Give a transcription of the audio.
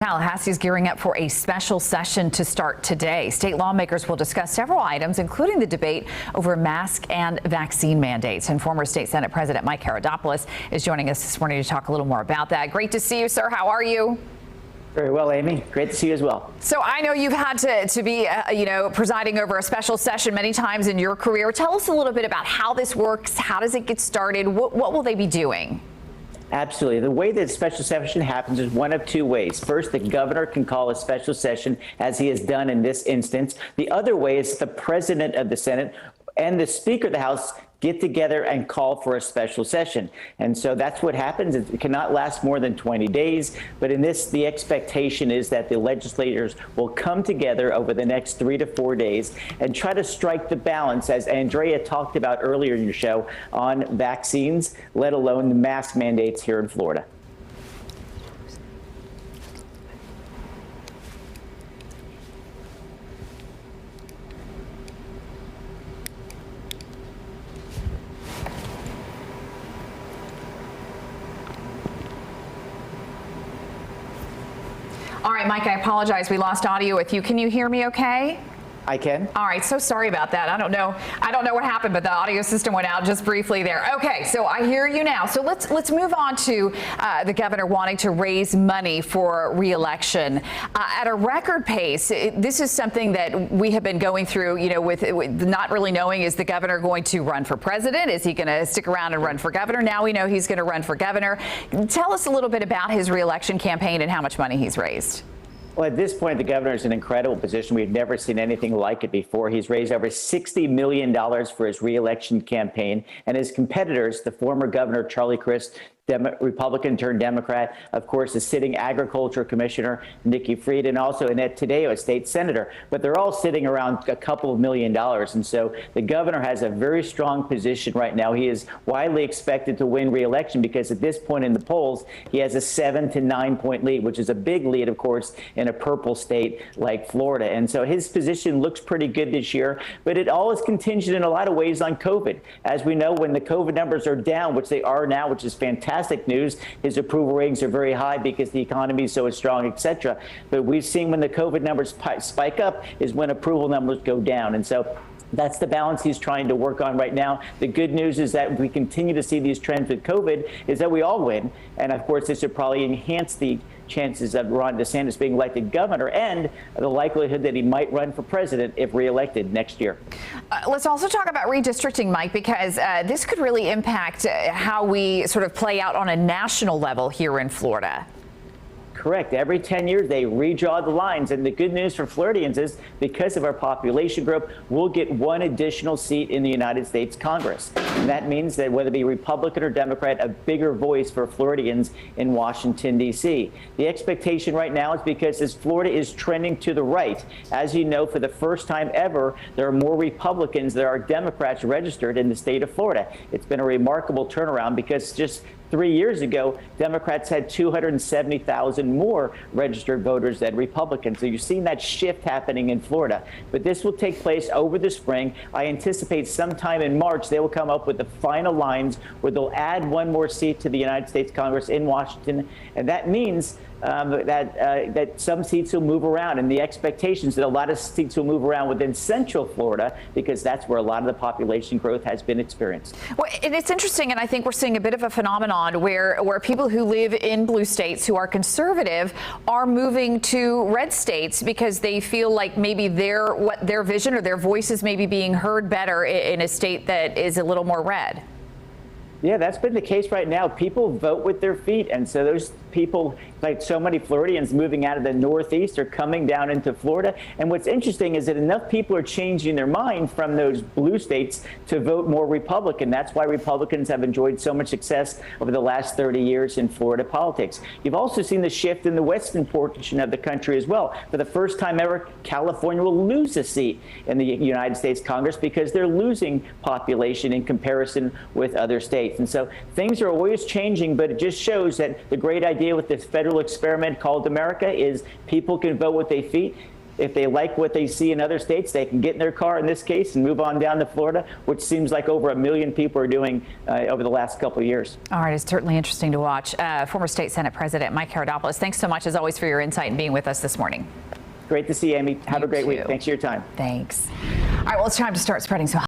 Tallahassee is gearing up for a special session to start today. State lawmakers will discuss several items, including the debate over mask and vaccine mandates. And former State Senate President Mike Haridopolos is joining us this morning to talk a little more about that. Great to see you, sir. How are you? Very well, Amy. Great to see you as well. So I know you've had to be, presiding over a special session many times in your career. Tell us a little bit about how this works. How does it get started? What will they be doing? Absolutely. The way that special session happens is one of two ways. First, the governor can call a special session, as he has done in this instance. The other way is the president of the Senate and the Speaker of the House get together and call for a special session. And so that's what happens. It cannot last more than 20 days. But in this, the expectation is that the legislators will come together over the next 3 to 4 days and try to strike the balance, as Andrea talked about earlier in your show, on vaccines, let alone the mask mandates here in Florida. All right, Mike, I apologize. We lost audio with you. Can you hear me okay? I can. All right, so sorry about that. I don't know what happened, but the audio system went out just briefly there. Okay, so I hear you now. So let's move on to the governor wanting to raise money for re-election at a record pace. This is something that we have been going through, with not really knowing, is the governor going to run for president? Is he going to stick around and run for governor? Now we know he's going to run for governor. Tell us a little bit about his re-election campaign and how much money he's raised. Well, at this point, the governor is in an incredible position. We've never seen anything like it before. He's raised over $60 million for his re-election campaign. And his competitors, the former governor, Charlie Crist, Republican turned Democrat, of course, the sitting agriculture commissioner, Nikki Fried, and also Annette Taddeo, a state senator. But they're all sitting around a couple of $1 million. And so the governor has a very strong position right now. He is widely expected to win re-election because at this point in the polls, he has a 7 to 9 point lead, which is a big lead, of course, in a purple state like Florida. And so his position looks pretty good this year, but it all is contingent in a lot of ways on COVID. As we know, when the COVID numbers are down, which they are now, which is fantastic news, his approval ratings are very high because the economy is so strong, etc. But we've seen when the COVID numbers spike up is when approval numbers go down. And so that's the balance he's trying to work on right now. The good news is that we continue to see these trends with COVID is that we all win. And of course, this would probably enhance the chances of Ron DeSantis being elected governor and the likelihood that he might run for president if reelected next year. Let's also talk about redistricting, Mike, because this could really impact how we sort of play out on a national level here in Florida. Correct. Every 10 years, they redraw the lines. And the good news for Floridians is because of our population group, we'll get one additional seat in the United States Congress. And that means that whether it be Republican or Democrat, a bigger voice for Floridians in Washington, D.C. The expectation right now is because as Florida is trending to the right, as you know, for the first time ever, there are more Republicans than are Democrats registered in the state of Florida. It's been a remarkable turnaround because just 3 years ago, Democrats had 270,000 more registered voters than Republicans. So you're seeing that shift happening in Florida. But this will take place over the spring. I anticipate sometime in March, they will come up with the final lines where they'll add one more seat to the United States Congress in Washington. And that means that some seats will move around, and the expectations that a lot of seats will move around within Central Florida because that's where a lot of the population growth has been experienced. Well, and it's interesting, and I think we're seeing a bit of a phenomenon where people who live in blue states who are conservative are moving to red states because they feel like maybe their vision or their voice is maybe being heard better in a state that is a little more red. Yeah, that's been the case right now. People vote with their feet. And so those people, like so many Floridians moving out of the Northeast, are coming down into Florida. And what's interesting is that enough people are changing their mind from those blue states to vote more Republican. That's why Republicans have enjoyed so much success over the last 30 years in Florida politics. You've also seen the shift in the western portion of the country as well. For the first time ever, California will lose a seat in the United States Congress because they're losing population in comparison with other states. And so things are always changing, but it just shows that the great idea with this federal experiment called America is people can vote with their feet. if they like what they see in other states, they can get in their car in this case and move on down to Florida, which seems like over 1 million people are doing over the last couple of years. All right, it's certainly interesting to watch. Former State Senate President Mike Haridopolos, thanks so much as always for your insight and being with us this morning. Great to see you, Amy. Have a great week. Thanks for your time. Thanks. All right, well, it's time to start spreading some